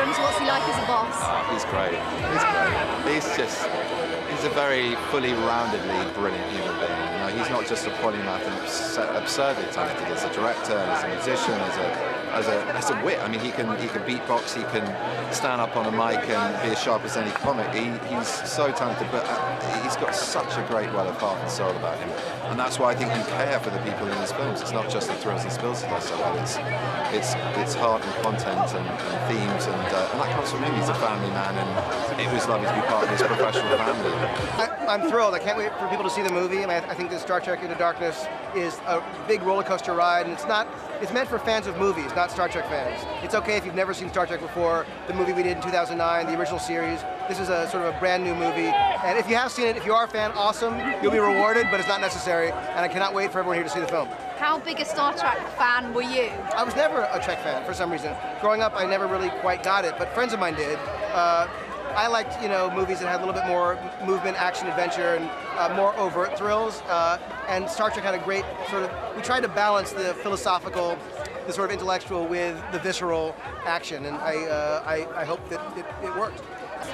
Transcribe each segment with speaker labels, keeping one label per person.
Speaker 1: Abrams, what's he like as a boss?
Speaker 2: Oh, he's great. He's a very fully roundedly brilliant human being. You know, he's not just a polymath and absurdly talented as a director, as a musician, as a wit. I mean, he can beatbox, he can stand up on a mic and be as sharp as any comic. He's so talented, but he's got such a great well of heart and soul about him, and that's why I think you care for the people in his films. It's not just the thrills and spills he does so well. It's heart and content and themes, and that comes from him. He's a family man, and it was lovely to be part of his professional family.
Speaker 3: I'm thrilled. I can't wait for people to see the movie. I mean, I think that Star Trek Into Darkness is a big roller coaster ride, and it's meant for fans of movies, not Star Trek fans. It's okay if you've never seen Star Trek before. The movie we did in 2009, the original series. This is a sort of a brand new movie, and if you have seen it, if you are a fan, awesome. You'll be rewarded, but it's not necessary, and I cannot wait for everyone here to see the film.
Speaker 1: How big a Star Trek fan were you?
Speaker 3: I was never a Trek fan for some reason. Growing up, I never really quite got it, but friends of mine did. I liked, movies that had a little bit more movement, action, adventure, and more overt thrills. And Star Trek had a great we tried to balance the philosophical, the sort of intellectual with the visceral action, and I hope that it worked.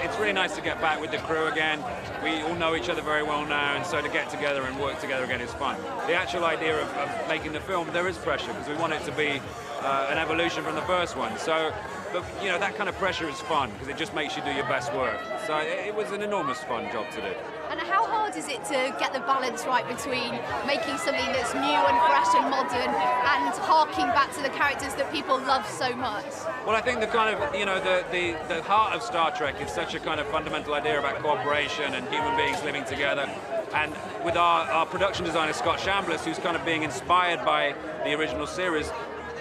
Speaker 4: It's really nice to get back with the crew again. We all know each other very well now, and so to get together and work together again is fun. The actual idea of making the film, there is pressure, because we want it to be an evolution from the first one. So, but that kind of pressure is fun, because it just makes you do your best work. So it was an enormous fun job to do.
Speaker 1: And how hard is it to get the balance right between making something that's new and fresh and modern and harking back to the characters that people love so much?
Speaker 4: Well, I think the kind of, the heart of Star Trek is such a kind of fundamental idea about cooperation and human beings living together. And with our production designer, Scott Chambliss, who's kind of being inspired by the original series,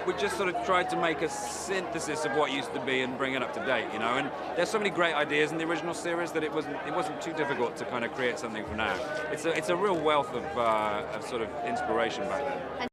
Speaker 4: we just sort of tried to make a synthesis of what used to be and bring it up to date, And there's so many great ideas in the original series that it wasn't too difficult to kind of create something from now. It's a real wealth of sort of inspiration back then.